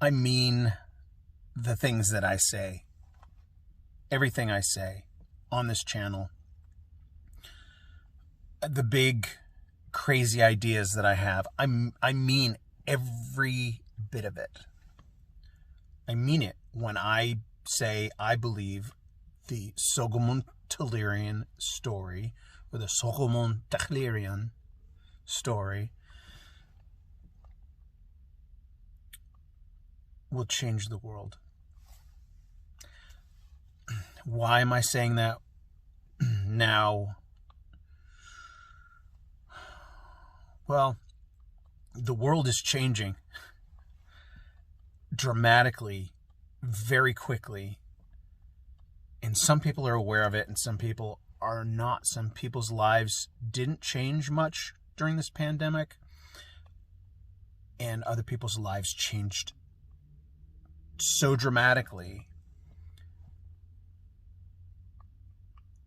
I mean the things that I say, everything I say on this channel, the big crazy ideas that I have. I mean every bit of it. I mean it when I say I believe the Soghomon Tehlirian story, or the Soghomon Tehlirian story, will change the world. Why am I saying that now? Well, the world is changing dramatically, very quickly. And some people are aware of it and some people are not. Some people's lives didn't change much during this pandemic, and other people's lives changed so dramatically.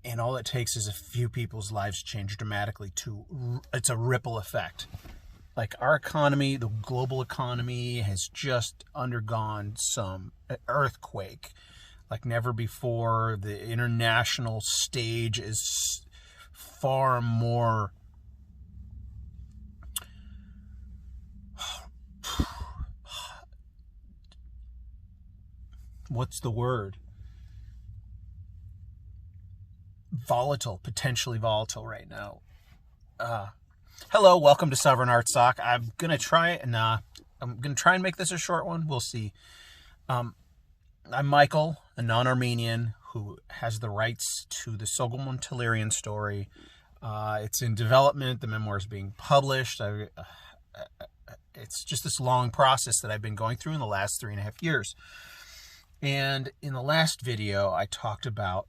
And all it takes is a few people's lives change dramatically it's a ripple effect. Like our economy, the global economy, has just undergone some earthquake like never before. The international stage is far more what's the word? Volatile, potentially volatile right now. Hello, welcome to Sovereign Artsakh. I'm gonna try and make this a short one. We'll see. I'm Michael, a non-Armenian who has the rights to the Soghomon Tehlirian story. It's in development. The memoir is being published. It's just this long process that I've been going through in the last 3.5 years. And in the last video, I talked about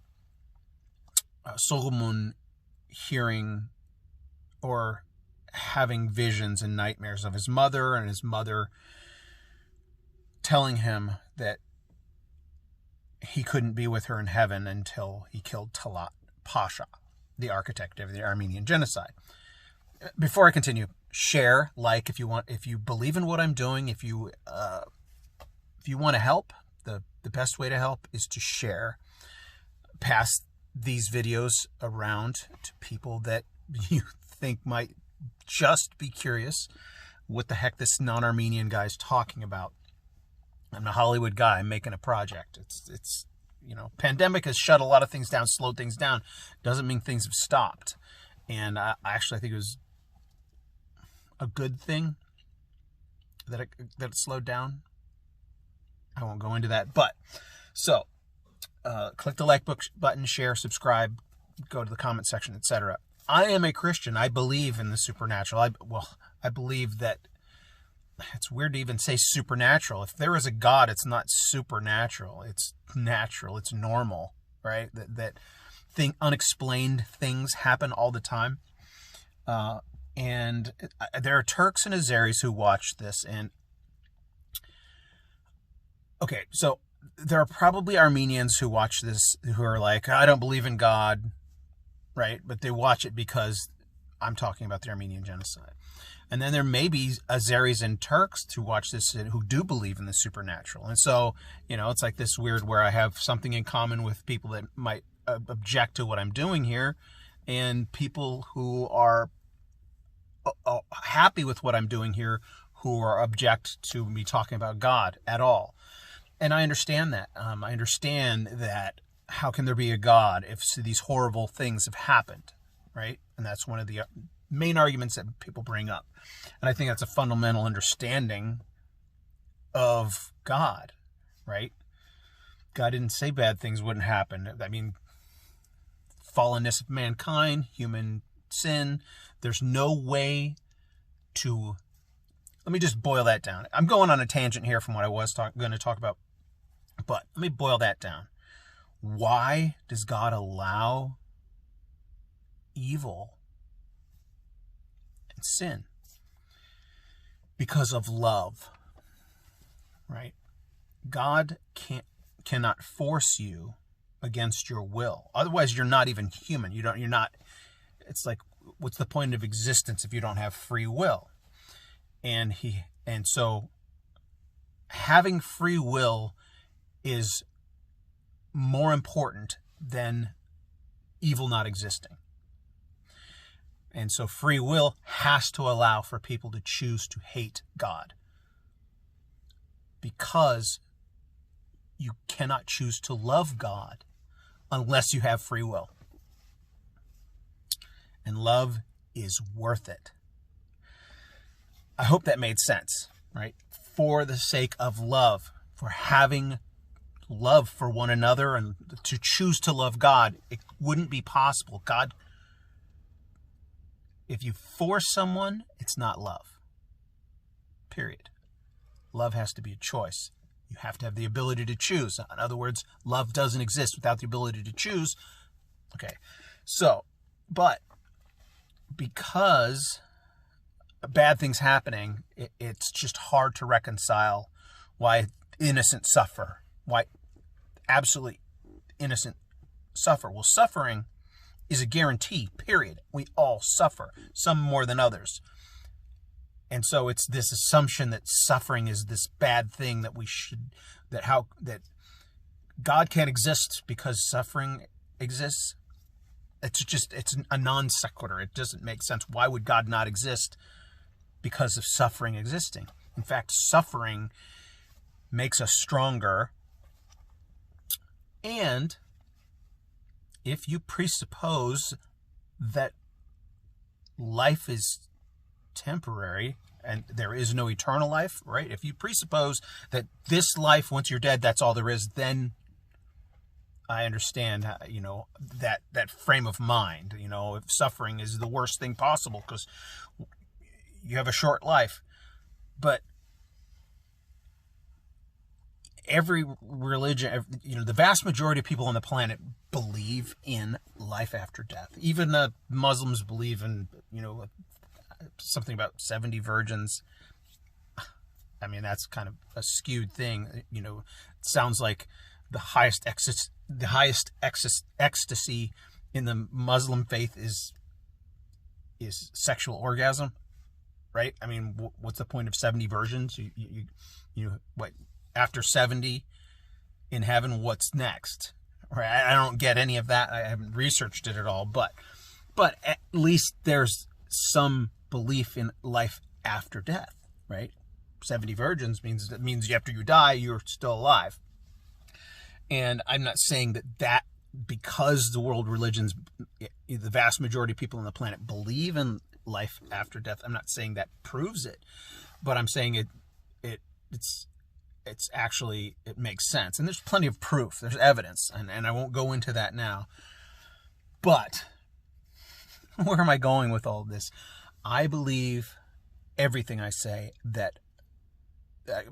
Soghomon hearing or having visions and nightmares of his mother, and his mother telling him that he couldn't be with her in heaven until he killed Talat Pasha, the architect of the Armenian genocide. Before I continue, share, like if you want, if you believe in what I'm doing, if you want to help, the best way to help is to share. Pass these videos around to people that you think might just be curious what the heck this non-Armenian guy's talking about. I'm a Hollywood guy. I'm making a project. It's pandemic has shut a lot of things down, slowed things down. Doesn't mean things have stopped. And I think it was a good thing that it slowed down. I won't go into that. But, so, click the like button, share, subscribe, go to the comment section, etc. I am a Christian. I believe in the supernatural. I believe that it's weird to even say supernatural. If there is a God, it's not supernatural. It's natural. It's normal, right? That unexplained things happen all the time. And there are Turks and Azeris who watch this. And okay, so there are probably Armenians who watch this who are like, I don't believe in God, right? But they watch it because I'm talking about the Armenian genocide. And then there may be Azeris and Turks who watch this who do believe in the supernatural. And so, it's like this weird where I have something in common with people that might object to what I'm doing here, and people who are happy with what I'm doing here who are object to me talking about God at all. And I understand that. I understand that how can there be a God if these horrible things have happened, right? And that's one of the main arguments that people bring up. And I think that's a fundamental understanding of God, right? God didn't say bad things wouldn't happen. I mean, fallenness of mankind, human sin, there's no way to... Let me just boil that down. I'm going on a tangent here from what I was going to talk about, but let me boil that down. Why does God allow evil and sin? Because of love, right? God cannot force you against your will. Otherwise, you're not even human. It's like, what's the point of existence if you don't have free will? And so having free will is more important than evil not existing. And so free will has to allow for people to choose to hate God, because you cannot choose to love God unless you have free will. And love is worth it. I hope that made sense, right? For the sake of love, for having love for one another and to choose to love God, it wouldn't be possible. God, if you force someone, it's not love. Period. Love has to be a choice. You have to have the ability to choose. In other words, love doesn't exist without the ability to choose. Okay, so, but because bad things happening, it's just hard to reconcile why innocent suffer, why absolutely innocent suffer. Well, suffering is a guarantee, period. We all suffer, some more than others. And so it's this assumption that suffering is this bad thing that we should, that God can't exist because suffering exists. It's a non sequitur. It doesn't make sense. Why would God not exist because of suffering existing? In fact, suffering makes us stronger. And if you presuppose that life is temporary and there is no eternal life, right? If you presuppose that this life, once you're dead, that's all there is, then I understand, that frame of mind, if suffering is the worst thing possible because you have a short life. But every religion, the vast majority of people on the planet believe in life after death. Even Muslims believe in, something about 70 virgins. I mean, that's kind of a skewed thing. It sounds like the highest ecstasy in the Muslim faith is sexual orgasm, right? I mean, what's the point of 70 virgins? What, after 70 in heaven, what's next? Right? I don't get any of that. I haven't researched it at all, but at least there's some belief in life after death, right? 70 virgins means after you die, you're still alive. And I'm not saying that because the world religions, the vast majority of people on the planet believe in life after death, I'm not saying that proves it, but I'm saying it's actually, it makes sense. And there's plenty of proof. There's evidence, and I won't go into that now. But where am I going with all this? I believe everything I say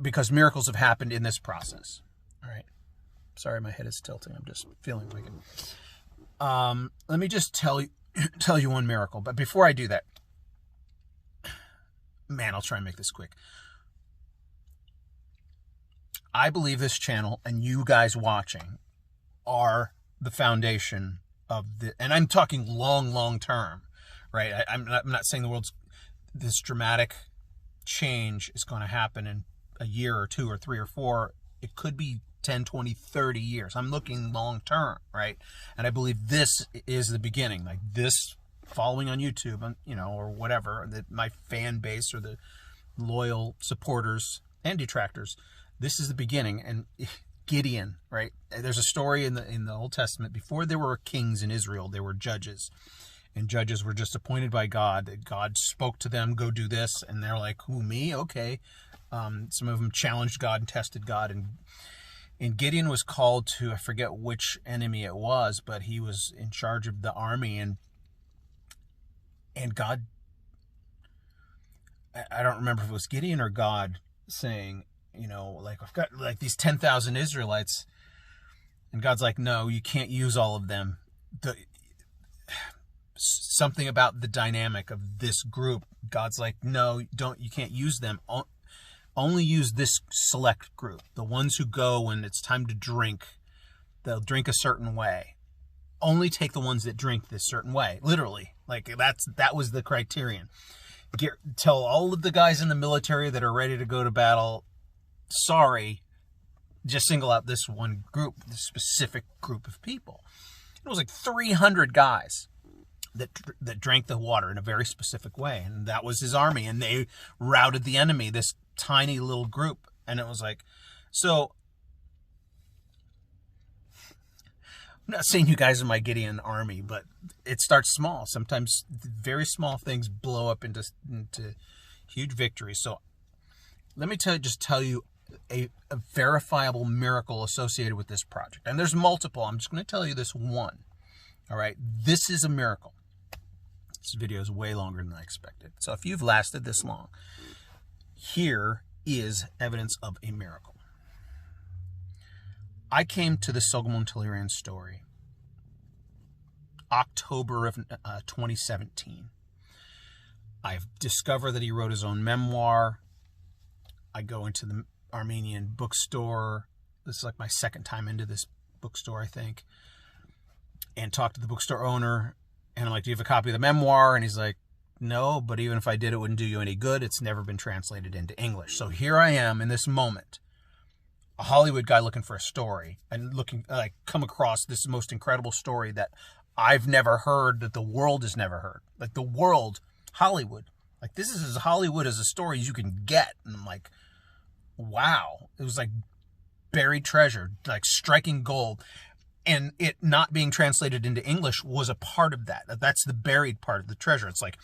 because miracles have happened in this process. All right. Sorry, my head is tilting. I'm just feeling like it. Let me just tell you one miracle. But before I do that, I'll try and make this quick. I believe this channel and you guys watching are the foundation of and I'm talking long term, right? I'm not saying this dramatic change is going to happen in a year or two or three or four. It could be 10, 20, 30 years. I'm looking long term, right? And I believe this is the beginning, like this following on YouTube, or whatever, that my fan base or the loyal supporters and detractors, this is the beginning. And Gideon, right? There's a story in the Old Testament. Before there were kings in Israel, there were judges. And judges were just appointed by God. God spoke to them, go do this. And they're like, who, me? Okay. Some of them challenged God and tested God. And Gideon was called to, I forget which enemy it was, but he was in charge of the army. And God, I don't remember if it was Gideon or God saying, I've got like these 10,000 Israelites. And God's like, no, you can't use all of them. Something about the dynamic of this group. God's like, no, you can't use them. Only use this select group. The ones who go when it's time to drink, they'll drink a certain way. Only take the ones that drink this certain way. Literally. Like that was the criterion. Tell all of the guys in the military that are ready to go to battle, sorry, just single out this one group, this specific group of people. It was like 300 guys that drank the water in a very specific way, and that was his army, and they routed the enemy, this tiny little group. And it was like, so I'm not saying you guys are my Gideon army, but it starts small. Sometimes very small things blow up into huge victories. So let me tell you a verifiable miracle associated with this project. And there's multiple. I'm just going to tell you this one. All right. This is a miracle. This video is way longer than I expected. So if you've lasted this long, here is evidence of a miracle. I came to the Soghomon story October of 2017. I've discovered that he wrote his own memoir. I go into the Armenian bookstore. This is like my second time into this bookstore, I think. And talk to the bookstore owner. And I'm like, do you have a copy of the memoir? And he's like, no, but even if I did, it wouldn't do you any good. It's never been translated into English. So here I am in this moment, a Hollywood guy looking for a story and come across this most incredible story that I've never heard, that the world has never heard. Like the world, Hollywood. Like this is as Hollywood as a story as you can get. And I'm like, wow. It was like buried treasure, like striking gold. And it not being translated into English was a part of that. That's the buried part of the treasure. It's like,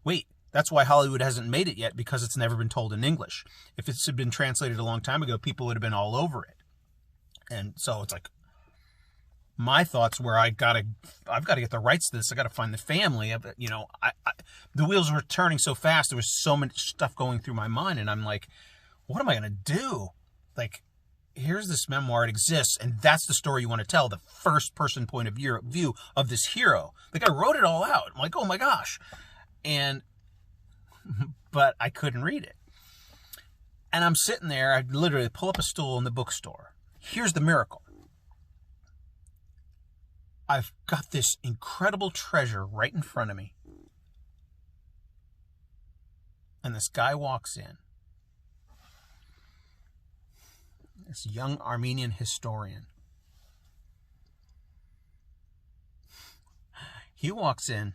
wait, that's why Hollywood hasn't made it yet, because it's never been told in English. If it had been translated a long time ago, people would have been all over it. And so it's like, my thoughts were, I've got to get the rights to this. I got to find the family. The wheels were turning so fast. There was so much stuff going through my mind. And I'm like, what am I going to do? Like, here's this memoir. It exists. And that's the story you want to tell. The first person point of view of this hero. The guy wrote it all out. I'm like, oh my gosh. But I couldn't read it. And I'm sitting there. I literally pull up a stool in the bookstore. Here's the miracle. I've got this incredible treasure right in front of me. And this guy walks in. This young Armenian historian. He walks in,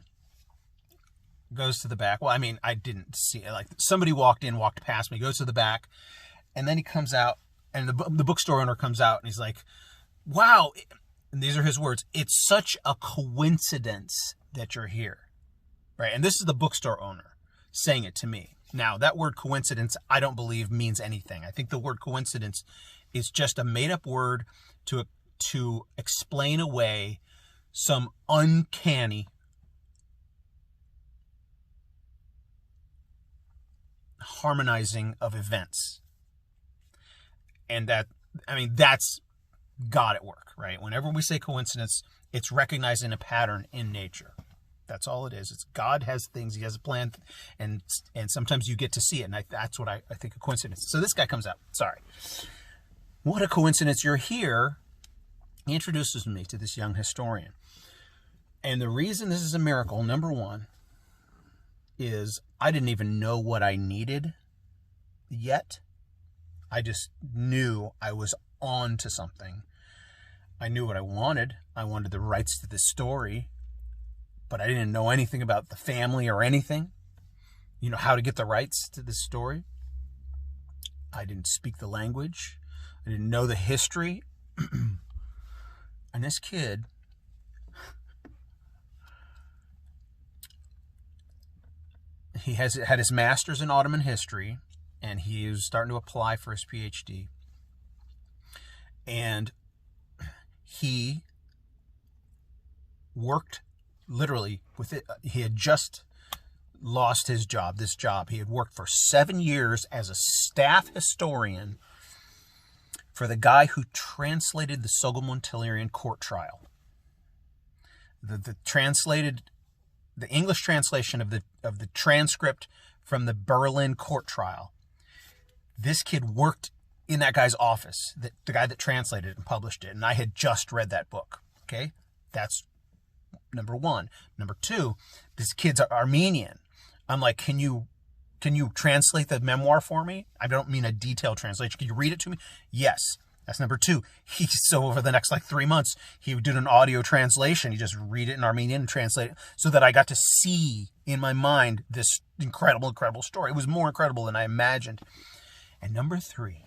goes to the back. Well, I mean, I didn't see it. Like somebody walked past me, goes to the back, and then he comes out, and the bookstore owner comes out, and he's like, wow. And these are his words. It's such a coincidence that you're here. Right? And this is the bookstore owner saying it to me. Now, that word coincidence, I don't believe means anything. I think the word coincidence is just a made-up word to explain away some uncanny harmonizing of events. And that's God at work, right? Whenever we say coincidence, it's recognizing a pattern in nature. That's all it is. It's God has things, he has a plan, and sometimes you get to see it, and that's what I think a coincidence. So this guy comes out. Sorry. What a coincidence you're here. He introduces me to this young historian. And the reason this is a miracle, number one, is I didn't even know what I needed yet. I just knew I was on to something. I knew what I wanted. I wanted the rights to this story, but I didn't know anything about the family or anything. You know, how to get the rights to this story. I didn't speak the language. I didn't know the history. And this kid, he had his master's in Ottoman history, and he was starting to apply for his PhD. And he worked literally with it. He had just lost his job, this job. He had worked for 7 years as a staff historian for the guy who translated the Soghomon court trial. The English translation of the transcript from the Berlin court trial. This kid worked in that guy's office, the guy that translated it and published it. And I had just read that book. Okay? That's number one. Number two, this kid's Armenian. I'm like, can you Can you translate the memoir for me? I don't mean a detailed translation. Can you read it to me? Yes. That's number 2. So over the next 3 months, he would do an audio translation. He just read it in Armenian and translate it so that I got to see in my mind this incredible story. It was more incredible than I imagined. And number 3,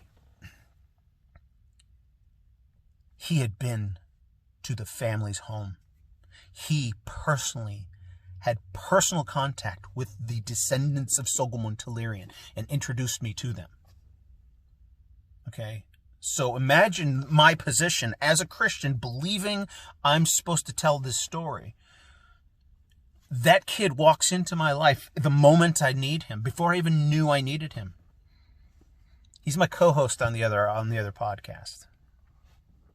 he had been to the family's home. He personally had personal contact with the descendants of Soghomon Tehlirian and introduced me to them. Okay? So imagine my position as a Christian, believing I'm supposed to tell this story. That kid walks into my life the moment I need him, before I even knew I needed him. He's my co-host on the other podcast,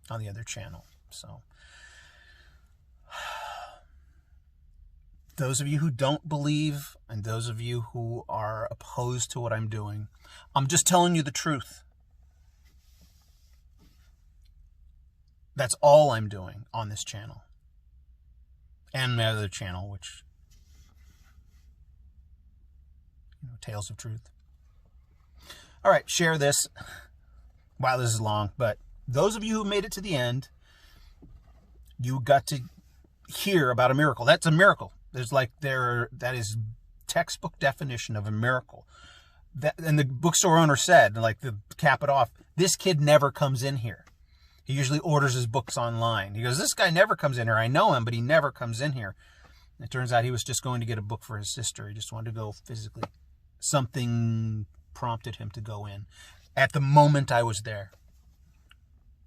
on the other channel. So those of you who don't believe and those of you who are opposed to what I'm doing, I'm just telling you the truth. That's all I'm doing on this channel. And my other channel, which, Tales of Truth. All right, share this. Wow, this is long, but those of you who made it to the end, you got to hear about a miracle. That's a miracle. That is textbook definition of a miracle. And the bookstore owner said, to cap it off, this kid never comes in here. He usually orders his books online. He goes, this guy never comes in here. I know him, but he never comes in here. It turns out he was just going to get a book for his sister. He just wanted to go physically. Something prompted him to go in. At the moment I was there.